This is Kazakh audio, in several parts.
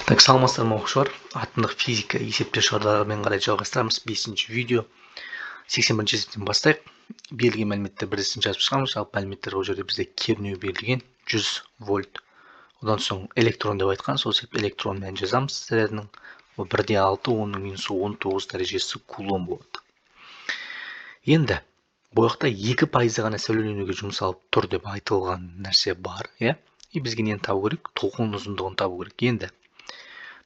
Так, саламатсыздар ма оқушылар? Атомдық физика есептер шығаруларымен қарай жалғастырамыз. 5-ші видео 81-ші есептен бастайық. Берілген мәліметтер бірден жазып шығамыз. Жалпы мәліметтер ол жерде бізде кернеу берілген 100 вольт. Одан соң электрон деп айтқан, сол себепті электрон мәнін жазамыз. Зарядының ол 1,6, оның минусы 19 дәрежесі кулон болады. Енді бұл жақта 2% ғана сәулеленуге жұмсалып тұр деп айтылған нәрсе бар, иә? И бізге нені табу керек? Толқын ұзындығын табу керек. Енді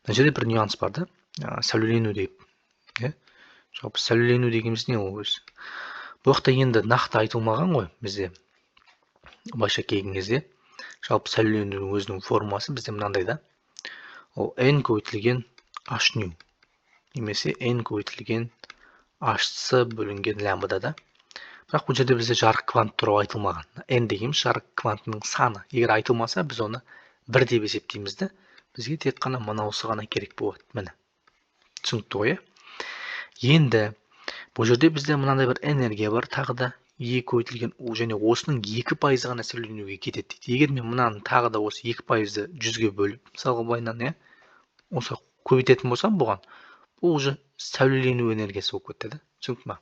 мына жерде бір нюанс бар да, сәулелену деп, иә? Жалпы сәулелену дегеніміз не ол өзі? Бұл жақта енді нақты айтылмаған ғой бізде. Былайша келген кезде, жалпы сәулеленудің өзінің формасы бізде мынандай да. Ол n көбейтілген h ню немесе n көбейтілген hc бөлінген лямбда да. Бірақ бұл жерде бізде жарық квант туралы айтылмаған. N дегеніміз жарық квантының саны. Егер айтылмаса, біз оны 1 деп есептейміз да. Бізге тек қана мынаусы ғана керек болады. Міне. Түсінікті ғой? Енді бұл жерде бізде мынандай бір энергия бар, тағы да E көбейтілген U және осының 2% ғана сәулеленуге кетеді дейді. Егер мен мынаны тағы да осы 2%-ды 100-ге бөліп, мысалға былайынан, иә, осы көбейтетін болсам бұған, бұл уже сәулелену энергиясы болып кетті да. Түсінікті ме?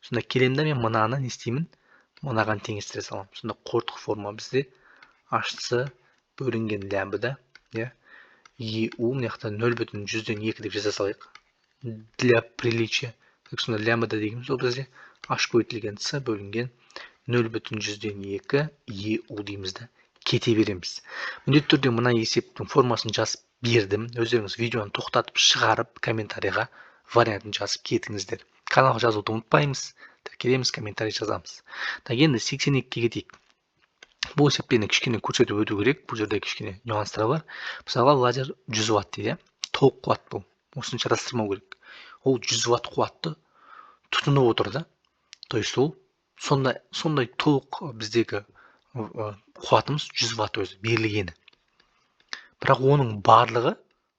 Сонда келемін да мен мынаны не істеймін? Мынаған теңестіре саламын. Сонда қорытық форма бізде hc бөлінген лямбда, иә, EU мына жақта 0,102 деп жаза салайық. Для приличия. Так сонда лямбда дегеніміз ол бізде h көбейтілген c бөлінген 0,102 EU дейміз да. Кете береміз. Міндетті түрде мына есептің формасын жазып бердім. Өздеріңіз видеоны тоқтатып шығарып комментарийға вариантын жазып кетіңіздер. Каналға жазуды ұмытпаймыз. Тіркелеміз, комментарий жазамыз. Так, енді 82-ге кетейік. Бұл есептені кішкене көрсетіп өту керек. Бұл жерде кішкене нюанстар бар. Мысалға лазер 100 ватт дейді. Толық қуат бұл. Осыны шатастырмау керек. Ол 100 ватт қуатты тұтынып отыр да. То есть ол сондай толық біздегі қуатымыз 100 ватт өзі берілгені. Бірақ оның барлығы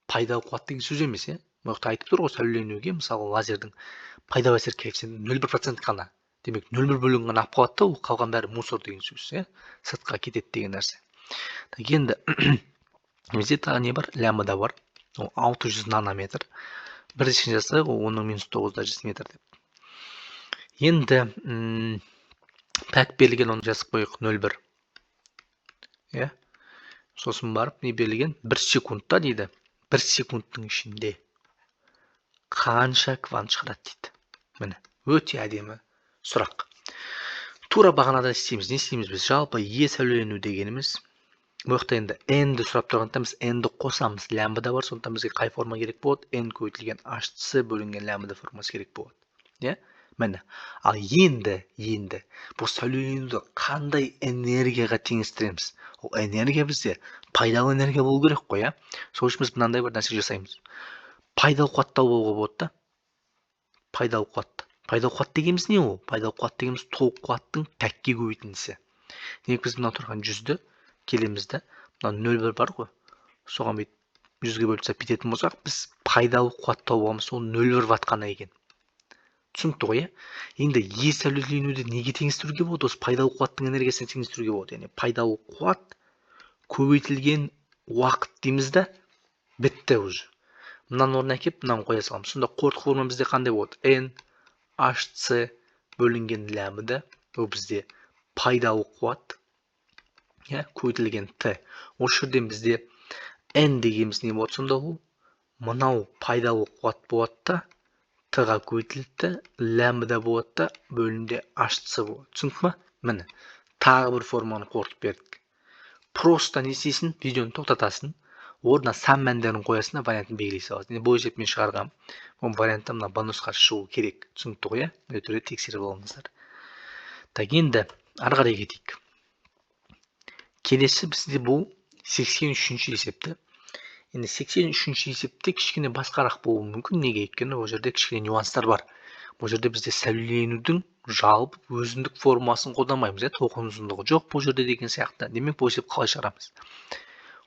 пайдалы қуат деген сөз емес, иә? Мұқта айтып тұр ғой, сәулеленуге мысалы лазердің пайдалы әсер коэффициенті 0,1% ғана. Демек 0,1 бөлігін ғана алып қалады да, ол қалған бәрі мусор деген сөз, иә? Сыртқа кетеді деген нәрсе. Так, енді бізде тағы не бар? Лямбда бар. Ол 600 нанометр. Бірден жазсақ, ол 10-9 дәрежесі метр деп. Енді пәк берілген, оны жазып қойық 0,1. Иә? Сосын барып не берілген? 1 секундта дейді. 1 секундтың ішінде қанша квант шығарады дейді. Міне, өте әдемі сұрақ. Тура бағанада істейміз. Не істейміз біз? Жалпы Е сәулелену дегеніміз, бұл жақта енді n-ді сұрап тұрғанда біз n-ді қосамыз. Лямбда бар, сондықтан бізге қай форма керек болады? N көбейтілген hc бөлінген лямбда формасы керек болады. Иә? Міне. Ал енді бұл сәулеленуді қандай энергияға теңестіреміз? Ол энергия бізде пайдалы энергия болу керек қой, иә? Сол үшін біз мынандай бір нәрсе жасаймыз. Пайдалы қуатты алуға болады да. Пайдалы қуат. Пайдалы қуат дегеніміз не ол? Пайдалы қуат дегеніміз толық қуаттың пәкке көбейтіндісі. Демек біз мына тұрған 100-ді келеміз де, мына 0,1 бар ғой. Соған 100-ге бөліп тастап кететін болсақ, біз пайдалы қуат табамыз, ол 0,1 ватт қана екен. Түсінікті ғой, иә? Енді Е сәулеленуді неге теңестіруге болады? Осы пайдалы қуаттың энергиясына теңестіруге болады. Яғни пайдалы қуат көбейтілген уақыт дейміз де, бітті уже. Мынаны орнына әкеп, мынаны қоя саламыз. Сонда қорытық форма бізде қандай болады? N hc бөлінген лямбда, ол бізде пайдалы қуат, иә, көбейтілген Т. Осы жерден бізде N дегеніміз не болады сонда ол? Мынау пайдалы қуат болады да, Т-ға көбейтілді, лямбда болады да, бөлімде hc болады. Түсінікті ме? Міне, тағы бір форманы қорытып бердік. Просто не істейсің? Видеоны тоқтатасың. Орнына сан мәндерін қоясың да вариантын белгілей саласың. Бұл есеппен шығарғам. Бұл вариантта мына бонусқа шығу керек. Түсінікті ғой, иә? Бұл түрде тексеріп алыңыздар. Так, енді ары қарай кетейік. Келесі бізде бұл 83-ші есепті. Енді 83-ші есепте кішкене басқарақ болуы мүмкін. Неге? Өйткені ол жерде кішкене нюанстар бар. Бұл жерде бізде сәулеленудің жалпы өзіндік формасын қолданбаймыз, иә? Толқын ұзындығы жоқ бұл жерде деген сияқты. Демек бұл есеп қалай шығарамыз?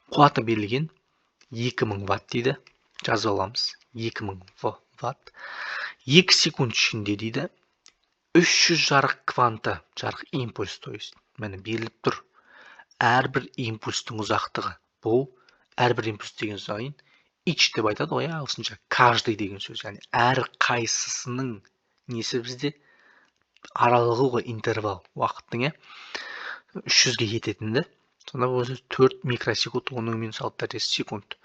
Қуаты берілген 2000 ватт дейді. Жазып аламыз. 2000 ватт. 2 секунд ішінде дейді. 300 жарық кванты, жарық импульс, то есть, міне беріліп тұр. Әрбір импульстың ұзақтығы. Бұл әрбір импульс деген сайын each деп айтады ғой, ағылшынша каждый деген сөз, яғни әр қайсысының несі бізде аралығы ғой, интервал уақыттың, 300-ге кететінді. Сонда осы 4 микросекунд, оның минус 6 дәрежесі секунд.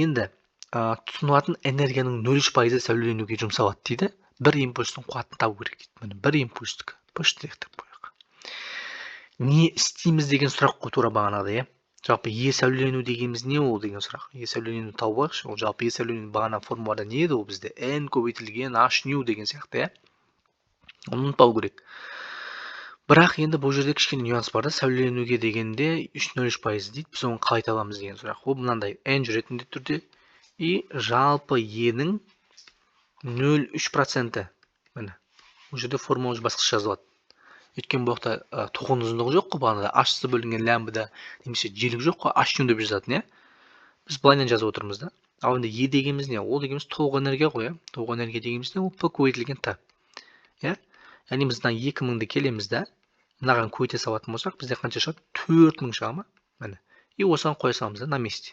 Енді тұтынылатын энергияның 0% сәулеленуге жұмсалады дейді. Бір импульстың қуатын табу керек дейді. Міне бір импульстік. Пыштыректеп қояйық. Не істейміз деген сұрақ қой тура бағанағыдай, Жалпы е сәулелену дегеніміз не ол деген сұрақ. Е сәулеленуді тауып алайықшы. Ол жалпы е сәулелену бағана формулада не еді ол бізде? N көбейтілген H ню деген сияқты, Оны ұмытпау керек. Бірақ енді бұл жерде кішкене нюанс бар да, сәулеленуге дегенде 0,3% дейді. Біз оны қалай табамыз деген сұрақ. Ол мынандай n жүретінде түрде и жалпы e-ның 0,3%. Міне. Бұл жерде формула басқаша жазылады. Өйткені бұл жақта тоқым ұзындығы жоқ қой, бағанада h-сы бөлінген лямбда немесе жиілік жоқ қой, h ню деп жазатын, Біз былайынан жазып отырмыз да. Ал енді e дегеніміз не? Ол дегеніміз толық энергия ғой, Толық энергия дегеніміз не? Ол p көбейтілген t. Яғни біз мына 2000-ді келеміз да, мынаған көйте салатын болсақ, бізде қанша шығады? 4000 шыға ма? Міне. И осыған қоя саламыз да, на месте.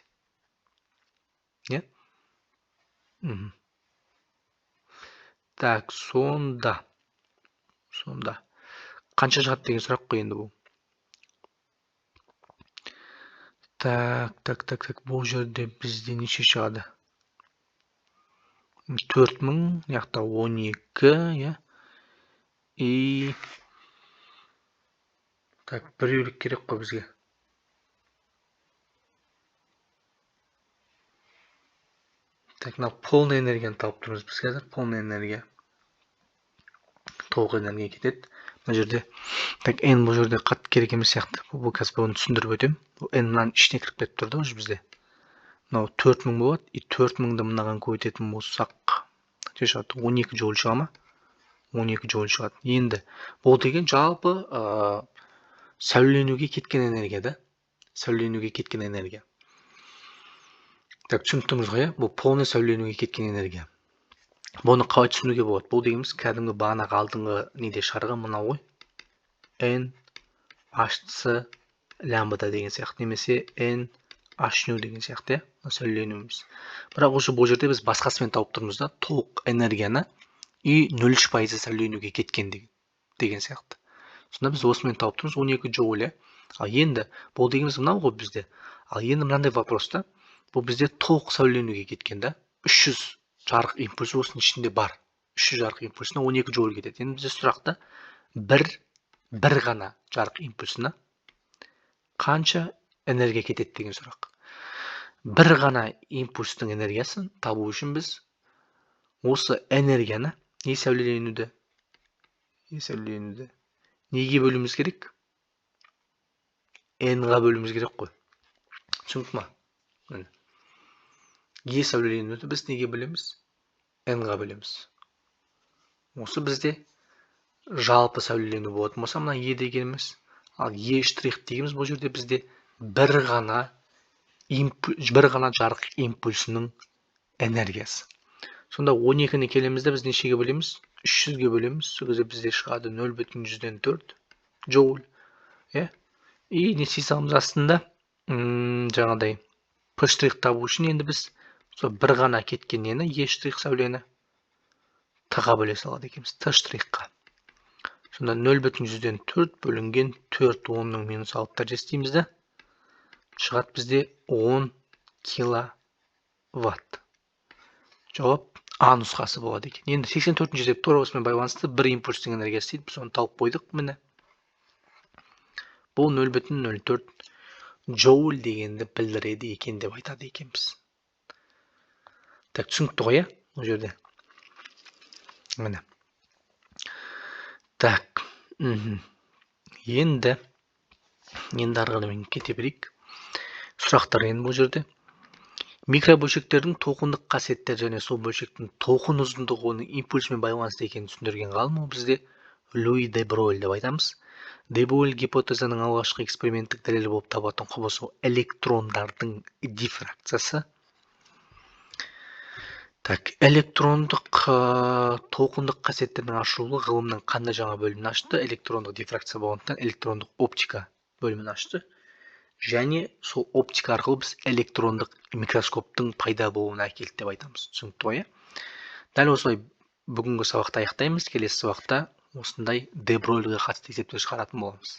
Так, сонда. Қанша шығады деген сұрақ қой енді бұл. Так, бұл жерде бізде неше шығады? 4000, яқта 12, И так, біреулік керек қой бізге. Так, мына полный энергияны тауып тұрмыз біз қазір. Полный энергия. Толық энергия кетеді. Бұл жерде, так, n бұл жерде қатты керек емес сияқты. Бұл қазір оны түсіндіріп өтем. Бұл n-нан ішіне кіріп кетіп тұрды ғой бізде. Мынау 4000 болады. И 4000-ді мынаған көбейтетін болсақ, 12 джоуль шыға ма? 12 джоуль шығады. Енді бұл деген жалпы сәулеленуге кеткен энергия да. Сәулеленуге кеткен энергия. Так, түсініктіңіз ғой, Бұл полный сәулеленуге кеткен энергия. Бұны қалай түсінуге болады? Бұл дегеніміз кәдімгі бағанағы алдыңғы неде шығарған мынау ғой. N H-сы лямбда деген сияқты, немесе N H ню деген сияқты, сәулеленуіміз. Бірақ осы бұл жерде біз басқасымен тауып тұрмыз да, толық энергияны и 0,3% сәулеленуге кеткен деген сияқты. Сонда біз осымен тауып тұрмыз 12 джоуль. Ал енді бұл дегеніміз мынау ғой бізде. Ал енді мынандай вопрос та, бұл бізде толық сәулеленуге кеткен да. 300 жарық импульс осының ішінде бар. 300 жарық импульсына 12 джоуль кетеді. Енді бізде сұрақта бір ғана жарық импульсына қанша энергия кетеді деген сұрақ. Бір ғана импульстың энергиясын табу үшін біз осы энергияны е сәулеленуді неге бөлуіміз керек? N-ға бөлуіміз керек қой. Түсінікті ма? Е сәулеленуді біз неге бөлеміз? N-ға бөлеміз. Осы бізде жалпы сәулелену болатын болса, мына е дегеніміз, ал е штрих дегеніміз бұл жерде бізде бір ғана жарық импульсінің энергиясы. Сонда 12-ні келемізде біз нешеге бөлеміз? 300-ге бөлеміз. Сол кезде бізде шығады 0,4 джоуль. И не істей саламыз астында? Жаңадай P штрих табу үшін енді біз бір ғана кеткен нені, E штрих сәулені T-ға бөле салады екенбіз, T штрихқа. Сонда 0,4 бөлінген 4, 10-ның минус 6 дәрежесі дейміз де. Шығады бізде 10 киловатт. Жауап А нұсқасы болады екен. Енді 84-ші есеп тура осымен байланысты бір импульстың энергиясы дейді. Біз оны тауып қойдық, міне. Бұл 0,04 джоуль дегенді білдіреді екен деп айтады екенбіз. Так, түсінікті ғой, Бұл жерде. Міне. Так. Енді арғамен кете берейік. Сұрақтар енді бұл жерде. Микробөлшектердің толқындық қасиеттері және сол бөлшектің толқын ұзындығы оның импульсімен байланысты екенін түсіндірген ғалым ол бізде Луи де Бройль деп айтамыз. Де Бройль гипотезаның алғашқы эксперименттік дәлелі болып табылатын құбылыс электрондардың дифракциясы. Так, электрондық толқындық қасиеттердің ашылуы ғылымның қандай жаңа бөлімін ашты? Электрондық дифракция болғандықтан электрондық оптика бөлімін ашты. және сол оптика арқылы біз электрондық микроскоптың пайда болуына әкелді деп айтамыз. Түсінікті ғой, иә? Дәл осылай бүгінгі сабақты аяқтаймыз. Келесі сабақта осындай де Бройльге қатысты есептер шығаратын боламыз.